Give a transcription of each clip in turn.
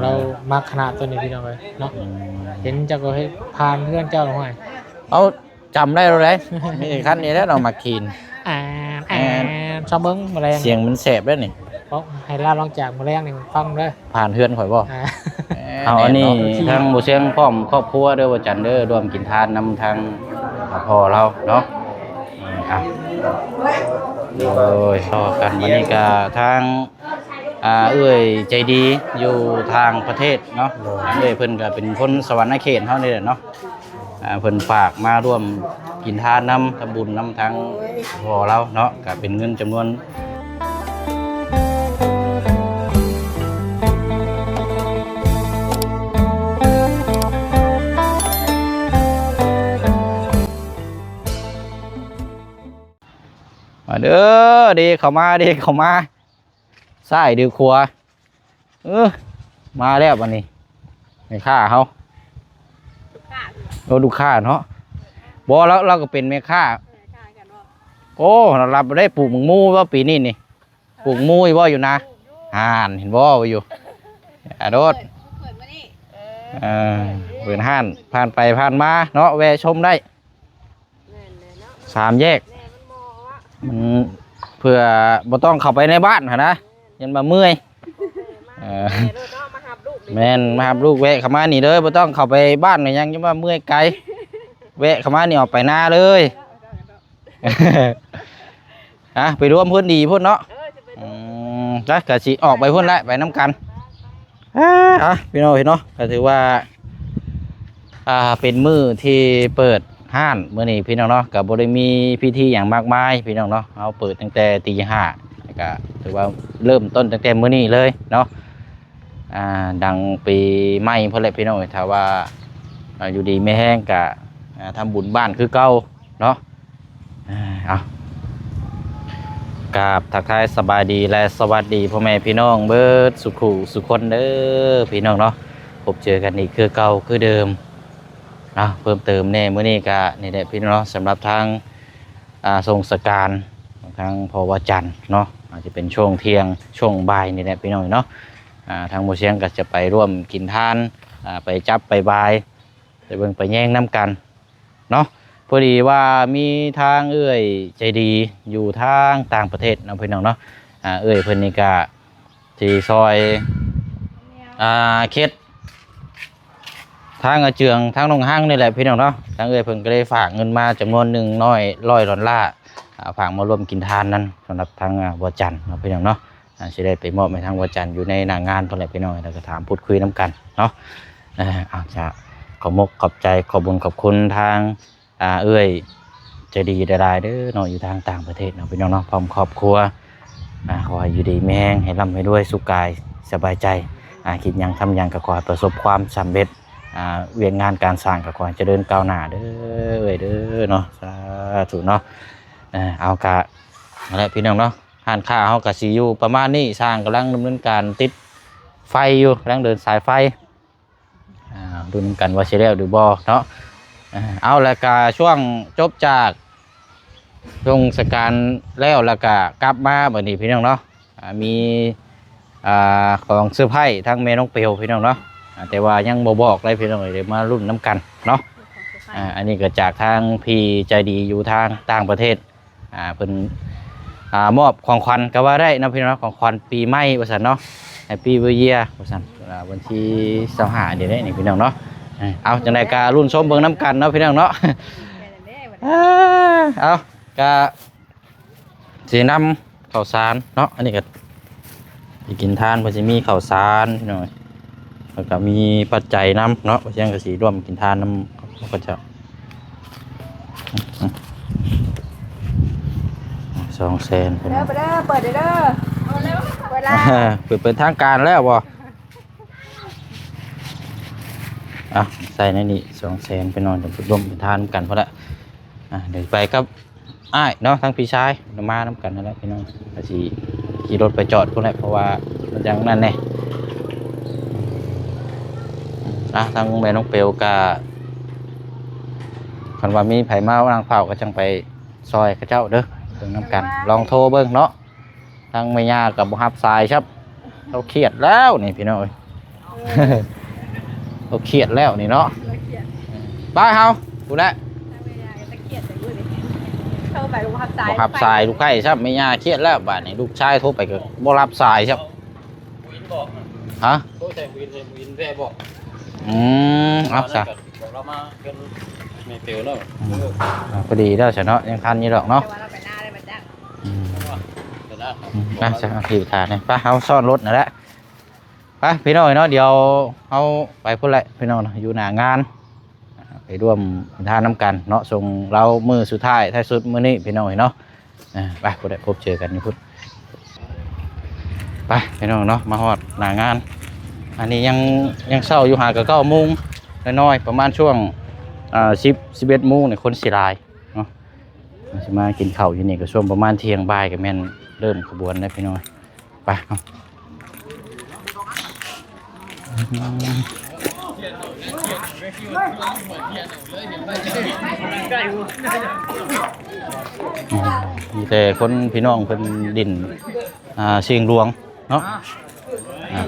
เรามักขนาดตัวนี้พี่น้องเลยเนาะเห็นเจ้าก็ให้ผ่านเพื่อนเจ้าหน่อย เอาจำได้เลยนี่คันนี้แล้วเรามากินชอบเบิ้งแมลงเสียงมันแสบด้วยนี่เพราะให้ล่าลองจากแมลงนี่ฟังเลยผ่านเพื่อนข่อยบ่เอาอันนี้ทางบ่เสียงพร้อมครอบครัวเด้อว่าจันเด้อร่วมกินทานนำทางพ่อเราเนาะอ่ะโอ้ยต่อกันวันนี้ก็ทางเอ้ยใจดีอยู่ทางประเทศเนาะเอ้ยเพิ่นก็เป็นคนสวรรค์เขตเฮานี่แหละเนาะเพิ่นฝากมาร่วมกินทานนำทำบุญนำทางพ่อเราเนาะก็เป็นเงินจำนวนเด้อดีเข้ามาใส่ดือครัวมาแล้ววันนี้ไม่ค่าเขาเราดูค่าเนาะบอแล้วเราก็เป็นแม่ค่าโอ้เรารับได้ปลูกหมูว่าปีนี้นี่ปลูกหมูว่าอยู่นะเห็นบ่อยู่โดดเปิดห้านผ่านไปผ่านมาเนาะแวะชมได้3 แยกมันเพื่อบ่ต้องเข้าไปในบ้านนะยันมาเมื่อยแม่นมาหับลูกแวะเข้ามานี่เลยบ่ต้องเข้าไปบ้านยังจะมาเมื่อยไกลแวะเข้ามานี่ออกไปหน้าเลยไปร่วมเพื่อนดีพุ่นเนาะแล้วก็สิออกไปพุ่นได้ไปน้ำกันพี่น้องเห็นเนาะก็ถือว่าเป็นมื้อที่เปิดห้านเมื่อนี้พี่น้องเนาะกับบริมีพิธีอย่างมากมายพี่น้องเนาะเอาเปิดตั้งแต่ตี 5ก็ถือว่าเริ่มต้นตั้งแต่เมื่อนี้เลยเนาะดังปีใหม่เพื่อเลยพี่น้องถ้าว่าอยู่ดีไม่แห้งกะทำบุญบ้านคือเก่าเนาะกราบทักทายสบายดีและสวัสดีพ่อแม่พี่น้องเบิดสุขุสุคนเด้อพี่น้องเนาะพบเจอกันอีกคือเก่าคือเดิมเพิ่มเติมแน่เมื่อนี้ก็นี่แหละพี่น้องสำหรับทางทรงสการทางพอวจันทร์เนาะอาจจะเป็นช่วงเที่ยงช่วงบ่ายนี่แหละพี่น้องเนาะทางโมเชียงก็จะไปร่วมกินทานไปจับไปบายไปเบิ่งไปแย่งน้ำกันเนาะพอดีว่ามีทางเอ้ยใจดีอยู่ทางต่างประเทศนะพี่น้องเนาะเอ้ยเพิ่นนี่ก็ที่ซอยเขตทางเจืองทางลงห้างนี่แหละพี่น้องเนาะทางเอ้ยเพิ่นก็ได้ฝากเงินมาจำนวนหนึ่ง$100ฝากมาร่วมกินทานนั้นสำหรับทางบัวจันทร์พี่น้องเนาะจะได้ไปมอบให้ทางบัวจันทร์อยู่ในหน้างานเพิ่นแหละพี่น้องแล้วก็ถามพูดคุยน้ำกันเนาะจะขอบใจขอบบุญขอบคุณทางเอ้ยใจดีได้เด้อเนาะอยู่ทางต่างประเทศเนาะพี่น้องเนาะพร้อมครอบครัวขอให้อยู่ดีแม่งให้ร่ำให้ด้วยสุขกายสบายใจคิดยังทำยังก็ขอให้ประสบความสำเร็จเวียนงานการสร้างก็ขอให้เจริญก้าวหน้าเด้อเด้อเนาะสาธุเนาะเอากะอะไรพี่น้องเนาะห้านค้าเฮากะสิอยู่ประมาณนี้สร้างกำลังดำเนินการติดไฟอยู่กำลังเดินสายไฟดูนำกันว่าสิแล้วหรือบ่เนาะเอาแล้วก็ช่วงจบจากลงสการแล้วแล้วก็กลับมาบัดนี้พี่น้องเนาะมีของเสื้อผ้าทั้งแม่น้องเปียวพี่น้องเนาะแต่ว่ายังบ่บอกเลยพี่น้องเดี๋ยวมารุ่นน้ำกันเนาะอันนี้ก็จากทางพี่ใจดีอยู่ทางต่างประเทศเพิ่นมอบของขวัญก็ว่าได้นะพี่น้องของขวัญปีใหม่ว่าซั่นเนาะHappy New Year ว่าซั่นวันที่25เดี๋ยวได้นี่พี่น้องเนาะเอาจังได๋ก็รุ่นชมเบิ่งน้ำกันเนาะพี่น้องเนาะเอาก็สินำข้าวสารเนาะอันนี้ก็สิกินทานเพิ่นสิมีข้าวสารพี่น้องแล้วก็มีปัจจัยน้ำเนาะเชียงกสีร่วมกินทานน้ำก็จะ200,000เปิดเด้อเวลาเปิดทางการแล้วบ่ใส่ในนี่200,000ไปนอนเดี๋ยวร่วมกินทานกันเพราะละเดี๋ยวไปครับเนาะทั้งพี่ชายมาน้ำกันนั่นแหละพี่น้องก็สิขี่รถไปจอดพวกนั้นเพราะว่ามันยังนั่นแน่ทางแม่น้องเปียวกะคันว่ามีไผมาวนางเฝ้าก็จังไปซอยกับเจ้าเด้อเบิ่งน้ำกันลองโทรเบิ่งเนาะทางแม่ย่ากับบ่รับสายครับเราเครียดแล้วนี่พี่น้องเอ้ย เราเครียดแล้วนี่เนาะไปเฮากูได้ เข้าไปลูกขับสาย บ่รับสายลูกไข่ครับไม่ยาเครียดแล้วบาดนี้ลูกชายโทรไปก็บ่รับสายครับฮะ โทรใส่วินแว่บอก เอาซะ บอกเรามาเป็นไม่เปลวแล้ว พอดีแล้วซะเนาะยังทันอยู่ดอกเนาะ แต่ว่าเราไปหน้าได้มาจ้ะ เดี๋ยวนะ น่าจะเอาที่ถ่ายนี่ไปเฮาซ่อนรถนั่นแหละไปพี่น้องเนาะเดี๋ยวเฮาไปพุ่นแหละพี่น้องอยู่หน้างานไปร่วมทานน้ำกันเนาะส่งเรามือสุดท้ายท้ายสุดมื้อนี้พี่น้องเนาะไปพุ่นได้พบเจอกันนี่พุ่นไปพี่น้องเนาะมาฮอดหน้างานอันนี้ยังเช้าอยู่หากับ9 โมงน้อยๆประมาณช่วง11 โมงเนี่ยคนสิหลายเนาะสิมากินข้าวอยู่นี่ก็ช่วงประมาณเที่ยงบ่ายก็แม่นเริ่มขบวนแล้วพี่น้องไปเนาะมีแต่คนพี่น้องเพิ่นดินเสียงหลวงเนาะ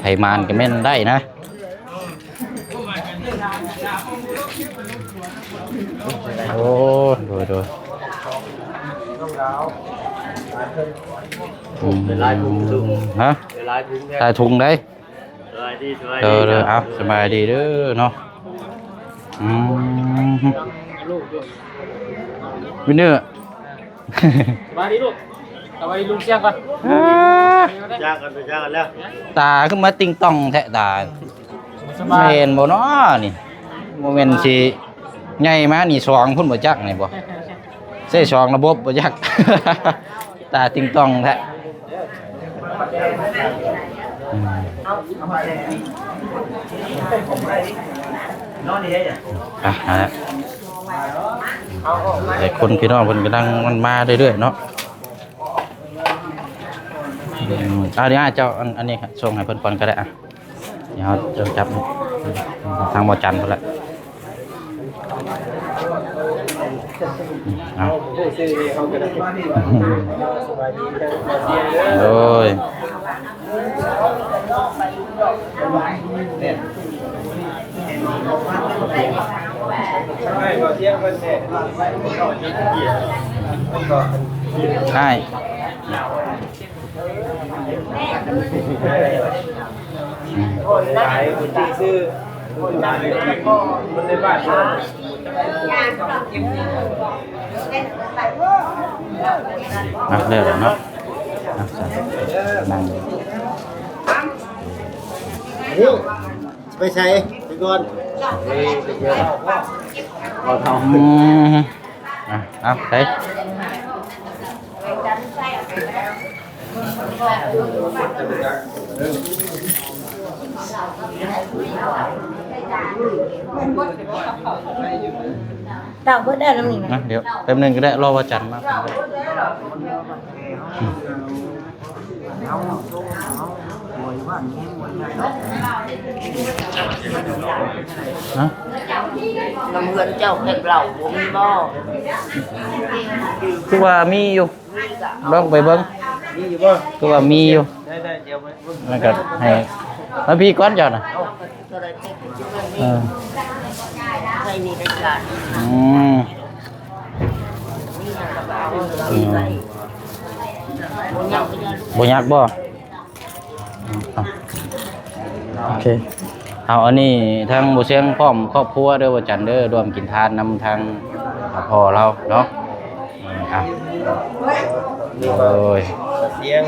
ไผมานก็แม่นได้นะโอ้โดยเป็นลายถุงฮะเป็นลายถุงได้เอาสบายดีเด้อเนาะวินเนอร์ สบายดีลูกสบายดีลุงเชียงก่อน จ้างกันไปจ้างกันแล้ว ตาขึ้นมาติงต้องแทะตา สบาย เห็นบ่เนาะนี่โมเมนต์สิใหญ่มานี่2พุ่นบ่จักนี่บ่ใส่2ระบบบ่จัก ตาติงต้องแท้แต่คนพี่น้องเพิ่นกำลังมันมาเรื่อยๆเนาะเดี๋ยวเจ้าอันนี้ครับส่งให้เพิ่นก่อนก็ได้อ่ะเดี๋ยวเจ้าจับทางบ่จันทร์พุ่นละเอาโอ้ยใช่มันในบ้าน เลิกแล้วเนาะนั่ง ไปใช้ไปก่อน เอาใส่ดาวเพิ่นได้แล้วนี่นะ เดี๋ยวแป๊บนึงก็ได้รอว่าจันทร์มาฮะ น้ำเงินเจ้าเห็ดเหล่าบ่มีบ่ คือว่ามีอยู่ลองไปเบิ่ง นี่อยู่บ่ คือว่ามีอยู่ ได้เดี๋ยวไป มันก็ให้มาพี่ก้อนเจ้าน่ะ ก็เลยเทศจุด เอ นี้ อ ให้นี่ได้การ นี่นะกระเป๋าเอาไปบ่ยังบ่ได้บ่ยากบ่โอเคเอาอันนี้ทางบ่เสียงพร้อมครอบครัวเด้อว่าจันเด้อร่วมกินทานนำทางพ่อเราเนาะอ่ะโอ้ย เสียง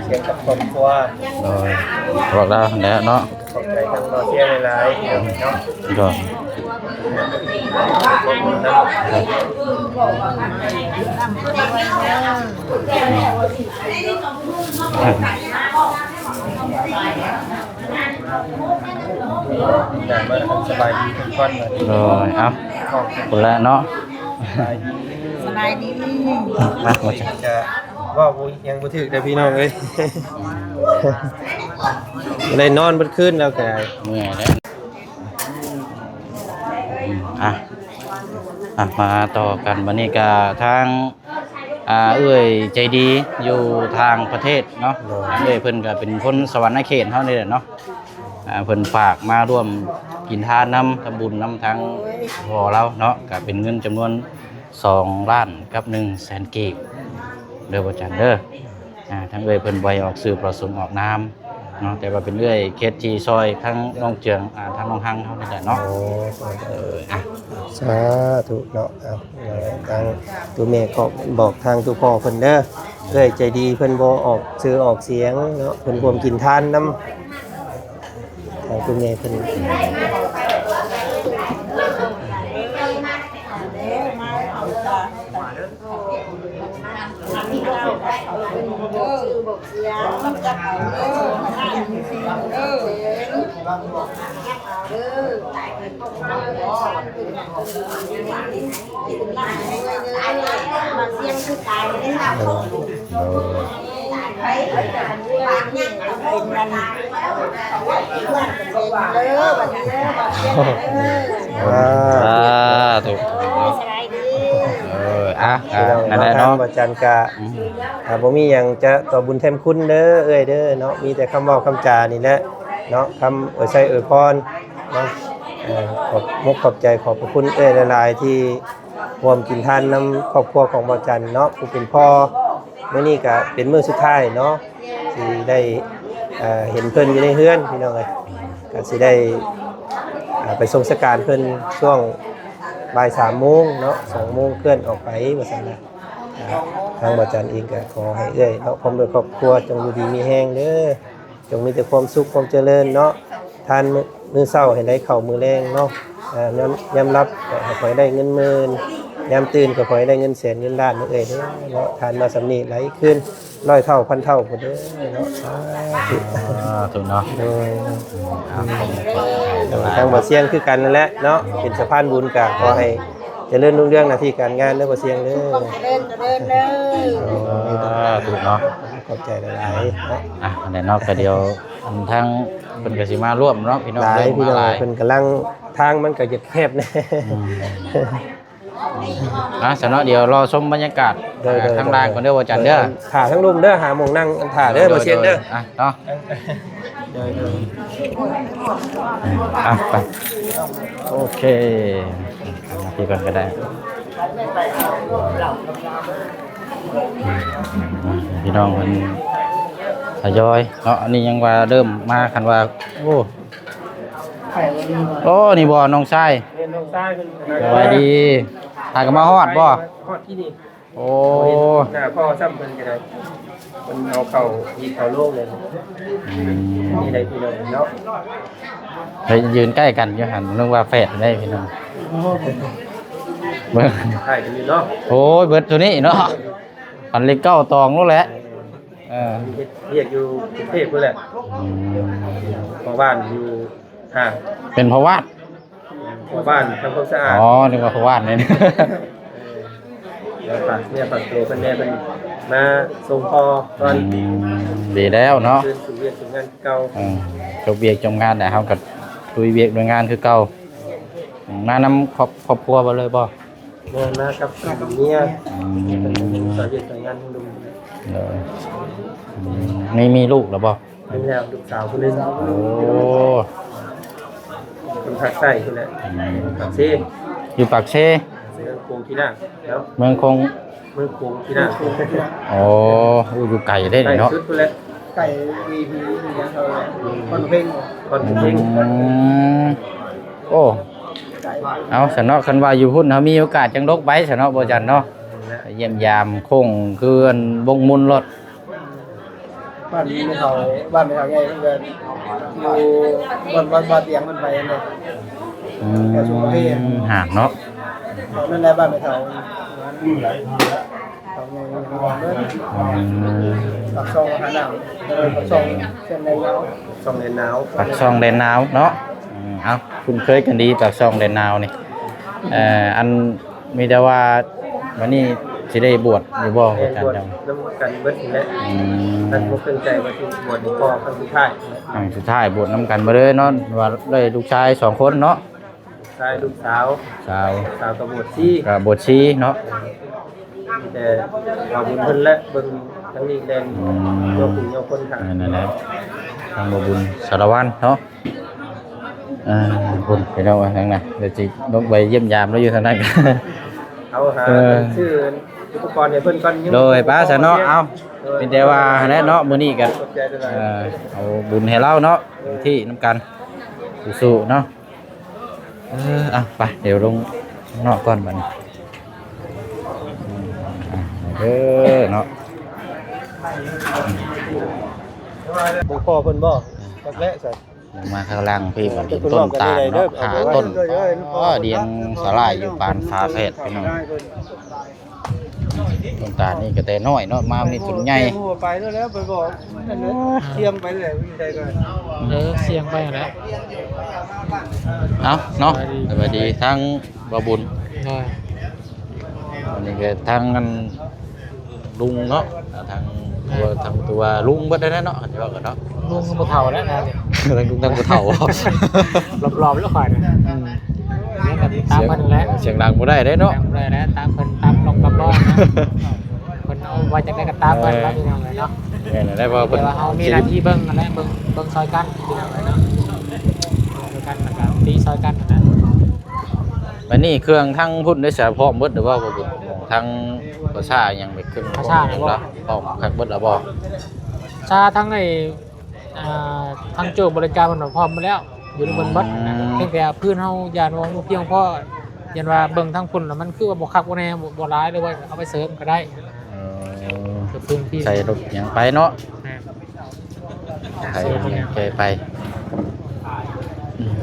เสียงกับครอบครัว โอ้ยบอกแล้วแล้วเนาะ ขอบใจทางเราเสียงหลายๆเนาะ ก็ แต่มาสบายดีทุกคนเลย โอ้ยเอาคนละเนาะ สบายดี มาหมดจ้ะ จะว่ายังบ่ถึกแต่พี่น้องเอ้ยเลยนอนเบิดคืนแล้วก็ได้ เมื่อยแล้วอ่ะมาต่อกันวันนี้ก็ทาง เอ้ยใจดีอยู่ทางประเทศเนาะเอ้ยเพิ่นก็เป็นคนสวรรค์เขตเฮานี่แหละเนาะเพิ่นฝากมาร่วมกินทานนำทำบุญนำทั้งพ่อเราเนาะก็เป็นเงินจำนวน2ล้านกับ1แสนกีบเด้อบ่จันเด้อทั้งเอ้ยเพิ่นบ่ให้ออกสื่อประสงค์ออกนามเนาะแต่ว่าเป็นเอ้ยเคสที่ซอยทั้งน้องเจืองทั้งน้องหังเฮานี่แหละเนาะอ่ะ สาธุเนาะเอาทางตัวแม่ก็บอกทางตัวพ่อเพิ่นเด้อเอ้ยใจดีเพิ่นบ่ออกชื่อออกเสียงเนาะเพิ่นรวมกินทานนำทางตัวแม่เพิ่น ถูกนั่นแหละเนาะบ่จันกะบ่มีหยังจะต่อบุญแทนคุณเด้อเอ้ยเด้อเนาะมีแต่คำเว้าคำจานี่แหละเนาะคำใส่พรเนาะขอบใจขอบพระคุณเอ้ยหลายๆที่ร่วมกินทานนำครอบครัวของบ่จันเนาะผู้เป็นพ่อมื้อนี้ก็เป็นมื้อสุดท้ายเนาะที่ได้เห็นเพิ่นอยู่ในเฮือนพี่น้องเอ้ยก็สิได้ไปส่งสการเพิ่นช่วงบ่าย3 โมงเนาะ2 โมงเคลื่อนออกไปว่าซั่นนะทางบ่จันเองก็ขอให้เอ้ยเนาะพร้อมด้วยครอบครัวจงอยู่ดีมีแฮงเด้อจงมีแต่ความสุขความเจริญเนาะทานมื้อเช้าให้ได้ข้าวมื้อแลงเนาะยามรับก็ขอให้ได้เงินหมื่นยามตื่นก็ขอให้ได้เงินแสนเงินล้านเอ้ยเด้อเนาะทานมาสำนี้ไหลขึ้น100 เท่าพันเท่าพุ่นเด้อเนาะสาธุ ถูกเนาะ โดยทางบ่เสียงคือกันนั่นแหละเนาะเป็นสะพานบุญก็ขอให้เจริญรุ่งเรืองหน้าที่การงานเด้อบ่เสียงเด้อ ถูกเนาะ ขอบใจหลายๆเนาะ อันนี้เนาะก็เดียวทั้งเพิ่นก็สิมาร่วมเนาะพี่น้อง หลายพี่น้อง หลาย เพิ่นกำลังทางมันก็จะแคบแน่ สนอเดี๋ยวรอชมบรรยากาศข้างล่างก่อนเด้อว่าจันเด้อ ถ่าทั้งรุมเด้อหาหม่องนั่งถ่าเด้อบ่เสียงเด้อ เนาะไปโอเคมาที่ก่อนก็ได้พี่น้องเพิ่นทยอยเนาะอันนี้ยังว่าเริ่มมาคันว่าโอ้นี่บ่น้องชาย น้องชายเพิ่น สวัสดีหากมาฮอดบ่ ฮอดที่นี่ โอ้ หน้าพ่อซ้ำเพิ่นก็ได้เพิ่นเอาเข้าอีกเข้าโลกเลยนี่ได้พี่น้องเนาะ ไปยืนใกล้กันอยู่หันนึกว่าแฝดได้พี่น้องเบิ่ง ถ่ายกันอยู่เนาะ โอ้ยเบิดตัวนี้เนาะอันเล็กเก้าตองนู่นแหละเรียกอยู่กรุงเทพพุ่นแหละพ่อบ้านอยู่ห่าง เป็นเพราะวาด พ่อบ้านทำความสะอาด อ๋อนึกว่าเพราะวาดเนี่ย แล้วฝากเนี่ยฝากตัวเพิ่นแม่เพิ่นมาส่งพ่อตอน ดีแล้วเนาะ คืนสู่เวียกสู่งานเก่า จบเวียกจบงานแต่เฮาก็ลุยเวียกด้วยงานคือเก่ามานำครอบครัวบ่เลยบ่ เงินมากับเมียสาวเวียกสาวงานทั้งดุม มีลูกแล้วบ่ เป็นแล้วลูกสาวคนนึง โอ้ คนภาคใต้คนแหละภาคเซ่ อยู่ปากเช เมืองโคงที่น่าแล้ว เมืองคง เมืองโคงที่น่า อ๋ออยู่ไกลได้ ใกล้ เนาะ สุดคนแหละ ไก่วีพีอย่างเท่าไหร่คนเพ่ง คนเก่ง โอ้เอาสนอคันว่าอยู่พุ่นเฮามีโอกาสจังลกไปสนอบ่จันเนาะเยี่ยมยามคงคืออันบงมุนรถ บ้านไม่เท่าบ้านไม่เท่าไงเพื่อนอยู่บ้านเตียงมันไปเลย ห่างเนาะ นั่นแหละบ้านไม่เท่าปักซองหาหนาวปักซองเส้นในเงา ช่องเรียนหนาว ปากซองแดนนาวเนาะเอาคุณเคยกันดีปากซองแดนนาวนี่อันมีแต่ว่าวันนี้สิได้บวชอยู่บ่ เรียน อาจาร บวช ย์จัง น้ำกันเบิดนี่แหละนั่นบ่เคยใจว่าสิบวชในพ่อครั้งสุดท้าย สุดท้ายบวชน้ำกันมาเลยเนาะว่าได้ลูกชาย2 คนเนาะ ชายลูกสาว สาว สาวกับบวชซี่ กับบวชชีเนาะ แต่เราบุญเพิ่นและเบิ่งทั้งนี้แดนโยกผู้โยกคนค่ะ นั่นแหละทางบ่บุญสารวัตรเนาะบุญไปแล้วทางนั้นเดี๋ยวสิลงไปเยี่ยมยามแล้วอยู่ทางนั้นกัน เอาหาชื่ออุปกรณ์ให้เพิ่นก่อน โดยป้าซะเนาะเอาเป็นแต่ว่าแน่เนาะมื้อนี้ก็ ขอบใจด้วยนะ เอาบุญให้เราเนาะที่น้ำกันสู้ๆเนาะไปเดี๋ยวลงนอกก่อนบัดนี้เนาะ บ่พอเพิ่นบ่จักแลซะ มาข้างล่างพี่มันเป็นต้นตาลเนาะหาต้นเดียงสาลายอยู่ปานฟ้าเพชรพี่น้องต้นตาลนี่ก็แต่น้อยเนาะมานี่ต้นใหญ่ ไปแล้วไปบอกนั่นเลยเทียมไปเลยวิ่งใจก่อน เสียงไปแล้ว เอาเนาะสวัสดีทั้งบ่บุญ ได้ วันนี้ก็ทั้งลุงเนาะทั้งตัวลุงเบิดได้เนาะเดี๋ยวกันเนาะ ลุงก็บ่เฒ่าแล้วนะ ทั้งลุงทั้งผู้เฒ่าร อบๆแล้วข่อยนะแล้วก็ตามเพิ่นแล้ว เสียงดังบ่ได้เด้เนาะ ตามเลยแล้วตามเพิ่นตามลงกับร้อนนะเพิ่นเอาไว้จังได๋ก็ตามเพิ่นแล้วพี่น้องเลยเนาะ แม่นได้บ่เพิ่น แต่ว่าเฮามีหน้าที่เบิ่งนั่นแหละเบิ่งซอยกันพี่น้องเลยเนาะซอยกันแล้วก็ตีซอยกันนั่นแหละ วันนี้เครื่องทั้งพุ่นได้เสียพร้อมเบิดหรือว่าบ่บุญทั้งประชายังไม่ขึ้นพร้อมคักเบิดแล้วบ่ ชาทั้งไอ้ทั้งโจบริการมันพร้อมมาแล้วอยู่ในบนบัดนะเพียงแต่พื้นเฮาย่านว่าบ่เพียงพอยันว่าเบิ่งทั้งพุ่นแล้วมันคือว่าบ่คักบ่แน่บ่หลายหรือว่าเอาไปเสริมก็ได้คือพื้นที่ ใส่รถยังไปเนาะ นะ ใส่ยังแกไป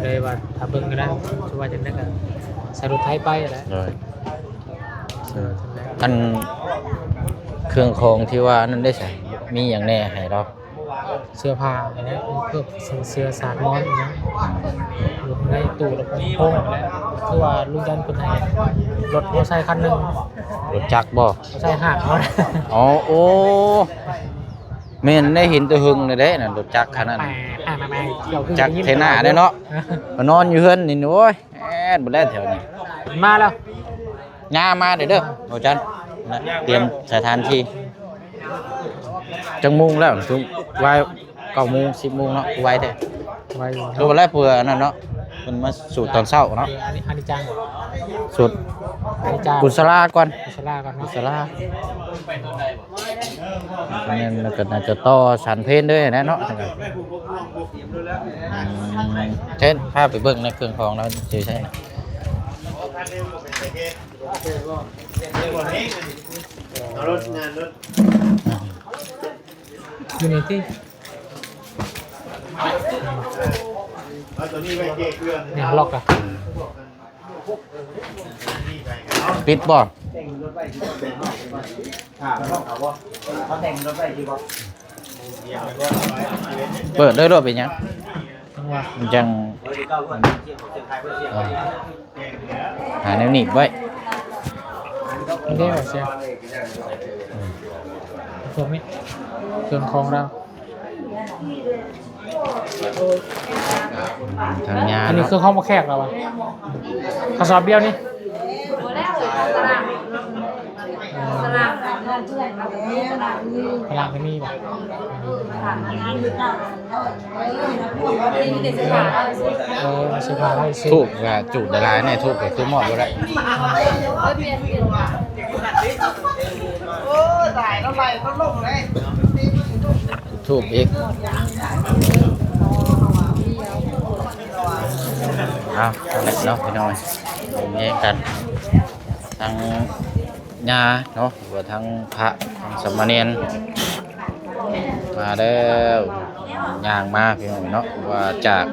เลยว่าถ้าเบิ่งก็ได้สิว่าจังได๋ก็ใส่รถไถไปแหละ เลยอันเครื่องของที่ว่านั่นได้ใส่มีอย่างแน่ให้เรา เสื้อผ้าอันนี้พวกเสื้อสาดนอนนะอยู่ในตู้แล้วก็โพงแล้วคือว่าลุงยันเพิ่นให้รถมอเตอร์ไซค์คันนึง รถจักรบ่ ใช่ห่างเขานะ อ๋อโอ้แม่นได้เห็นแตัวหึงเลยเด้น่ะรถจักรคันนั้น แม่เกี่ยวขึ้น จักรเทน่าได้เนาะมานอนอยู่เฮือนนี่โอ้ยแอดบ่ได้แถวนี้ มาแล้ว ย่ามาเด้อโอจันนะเตรียมสถานที่จังมุงแล้วถึงไว้9 โมง 10 โมงเนาะไว้เด้อ ไว้อยู่ ดูแลเพื่อนั่นเนาะมันมาสูตรตอนเช้าเนาะ อันนี้จัง สูตร อันนี้จัง กุศลาก่อน กุศลาก่อน กุ เนาะ ศลาเนี่ยมันก็น่าจะต่อสันเพนด้วยนะเนาะเช่นภาพไปเบิ่งในเครื่องของเราจะใช่นะ อยู่ในที่เนี่ยล็อกอะ ปิดบ่เปิดด้วยรถเป็นยัง จังหวะ มันจังหาแนวหนีบไว้ ไม่ได้แบบเสียพวกนี้เครื่องของเรา ทางยา อันนี้ เนาะ คือข้าวมาแขกเราอะข้าวซอยเบี้ยวนี่ ตลาดของเพื่อนเพื่อนตลาดนี้ พลังกันนี่แบบ มีเด็กสาวอะไรสิ เสื้อผ้าให้ซื้อ ทูบกับจุดละลายเนี่ยทูบกับคือหมอดบ่ได้ โอ้ตายแล้วไปก็ลงเลย ทูบอีกเอาเล็กเนาะพี่น้อยผมแยกกันทางญาเนาะหรือว่าทางพระทางสามเณรมาแล้วย่างมาพี่น้อยเนาะว่าจาก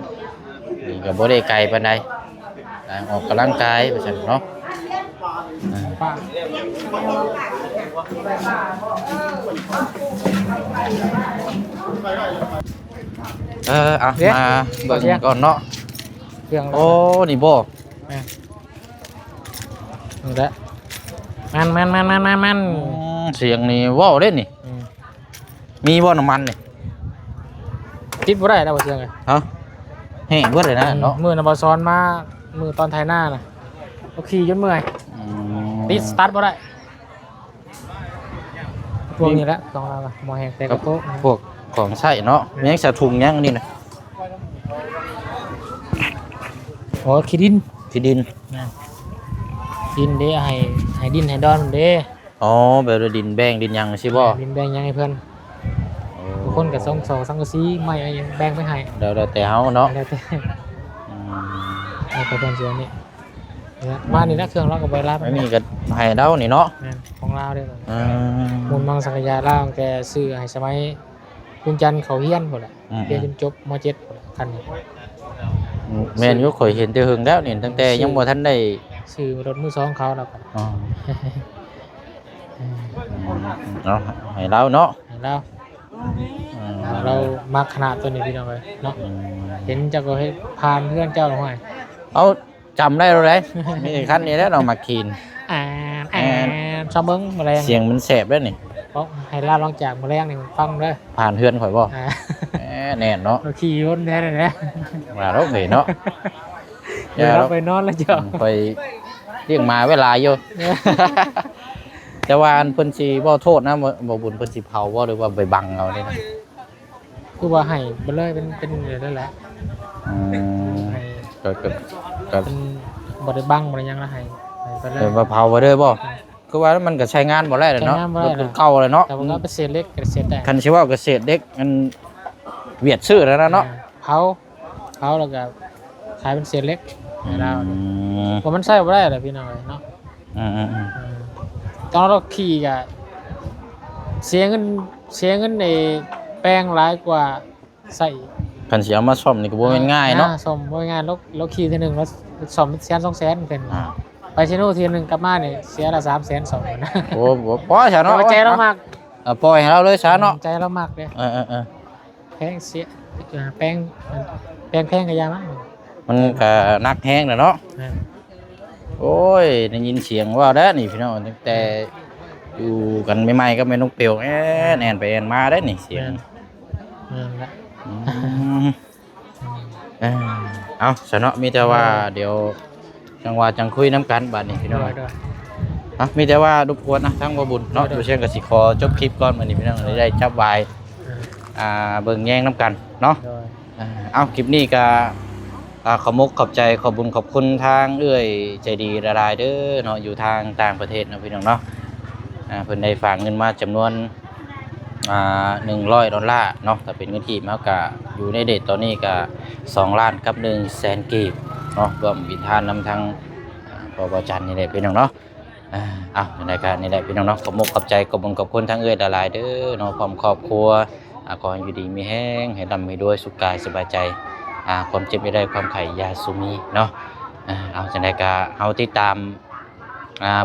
นี่ก็บ่ได้ไกลปานใดออกกำลังกายว่าซั่นเนาะ ป้า เอามาเบิ่งก่อนเนาะ เครื่อง โอ้นี่บ่ นี่แหละมัน เสียงนี่เว้าเด้นี่ มีบ่น้ำมันนี่ ติดบ่ได้แล้วบ่เชื่อไง ฮะแห้งเบิดเลยนะเนาะ มือน่ะบ่ซ้อนมามือตอนไทยหน้าน่ะโอเคจนเมื่อยติดสตาร์ทบ่ได้ พวกนี้แหละของเราอะหมอแหงแต่กระโปง พวกของใช้เนาะมียังสะถุงยังนี่นะ โอ้ขี้ดิน ที่ดิน ดินเด้ให้ดินให้ดอนมันเด้ อ๋อแบบว่าดินแบ่งดินยังใช่บ่ ดินแบ่งยังให้เพื่อนทุกคนกับส่งสังกะสีไม่เอายังแบ่งไปให้ เดี๋ยวแต่เฮาเนาะ แล้วแต่ อืม ให้ไปเพื่อนเสียนี่เนี่ยมานี่นะเครื่องเราก็ไปรับ ไม่มีก็ให้เดานี่เนาะ นั่นของเราเด้อ อืม มูลมังสังกยาล่างแต่ซื้อให้สมัยคุณจันทร์เขาเฮียนหมดแหละ อืม เรียนจนจบม .7 หมดแหละคันนี้ แม่นอยู่ข่อยเห็นแต่หึงแล้วนี่ตั้งแต่ยังบ่ทันได้ ซื้อรถมือสองเขาแล้วก็ อ๋อเนาะให้เราเนาะ ให้เรา อืม เรามักขนาดตัวนี้พี่น้องเลยเนาะ อืม เห็นเจ้าก็ให้ผ่านเพื่อนเจ้าหน่อย เอาจำได้แล้วเลยนี่คันนี้แล้วเรามาคีน ชอบเบิ้งแมลง เสียงมันแสบแล้วนี่ เพราะให้ล่าลองจากแมลงนี่ฟังเลย ผ่านเฮือนข่อยบ่แน่นเนาะ เราขี่วนแท้เลยนะ มาแล้วเนาะ เดี๋ยวเราไปนอนแล้วเจ้า ไปเรียกมาเวลาอยู่ แต่ว่าอันเพิ่นสิบ่โทษนะบ่บุญเพิ่นสิเผาบ่หรือว่าไปบังเอานี่นะ คือว่าให้ไปเลยเป็นอะไรนั่นแหละ อืม ให้ ก็ เป็นบริบังบริยังละให้ไปเลย มาเผาบ่เด้อบ่คือว่ามันก็ใช้งานบ่ได้เนาะ ใช้งานบ่ได้ รถเก่าเลยเนาะ แต่มันก็เป็นเศษเล็กกับเศษได้ คันสิว่าเกษตรเด็กมันเวียดชื่อแล้วนะเนาะ เผาแล้วก็ขายเป็นเศษเล็กให้เรา อืม เพราะมันใช้บ่ได้เลยพี่น้องเนาะ อืม ตอนเราขี่กะเสียเงินในแป้งหลายกว่าใส่ คันสิเอามาซ่อมนี่ก็บ่แม่นง่ายเนาะ ซ่อมบ่ง่ายเราขี่ทีหนึงแล้วซ่อม100,000 200,000เป็น อ่า ไปเชโน่ทีหนึงกลับมานี่เสียละ300,000 2นะ โอ้บ่พอซะเนาะ ใจเรามาก ปล่อยให้เราเลยซะเนาะ ใจเรามากเลย เออ แพงเสียแป้งแพงก็ยามั้ง มันก็นักแฮงน่ะเนาะ โอ้ยได้ยินเสียงว่าแล้วนี่พี่น้องตั้งแต่อยู่กันใหม่ๆก็แม่นกเปียวแอนไปแอนมาได้นี่เสียง นั่นละ อืมเอ้ยเอาซะเนาะมีแต่ว่าเดี๋ยวจังหวะจังคุยน้ำกันบัดนี้พี่น้อง ด้วย มีแต่ว่าทุกคนนะทั้งบ่บุญเนาะอยู่เชียงก็สิขอจบคลิปก่อนมื้อนี้พี่น้องได้จับวายเบิ่งแย่งน้ำกันเนาะ ด้วย เอาคลิปนี้ก็ขอมกขอบใจขอบบุญขอบคุณทางเอื้อยใจดีละลายเด้อเนาะอยู่ทางต่างประเทศเนาะพี่น้องเนาะเพิ่นได้ฝากเงินมาจำนวน$100เนาะแต่เป็นเงินกีบเฮาก็อยู่ในเดทตอนนี้ก็2ล้านกับ100,000กีบเนาะรวมบินทานนำทางปบจันทร์นี่แหละพี่น้องเนาะเอาในรายการนี่แหละพี่น้องเนาะขอมกขอบใจขอบบุญขอบคุณทางเอื้อยละลายเด้อเนาะพร้อมครอบครัวขอให้อยู่ดีมีแห้งให้ร่ำให้ด้วยสุขกายสบายใจความเจ็บไม่ได้ความไข่ยาสุมีเนาะเอาจังได๋ก็เฮาติดตาม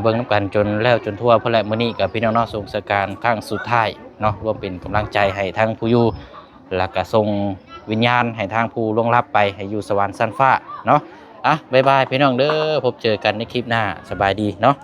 เบิ่งนำกันจนแล้วจนทั่วเพิ่นแหละมื้อนี้กับพี่น้องเนาะส่งสการครั้งสุดท้ายเนาะรวมเป็นกำลังใจให้ทางผู้อยู่แล้วก็ส่งวิญญาณให้ทางผู้ล่วงลับไปให้อยู่สวรรค์ชั้นฟ้าเนาะบ๊ายบายพี่น้องเด้อพบเจอกันในคลิปหน้าสบายดีเนาะ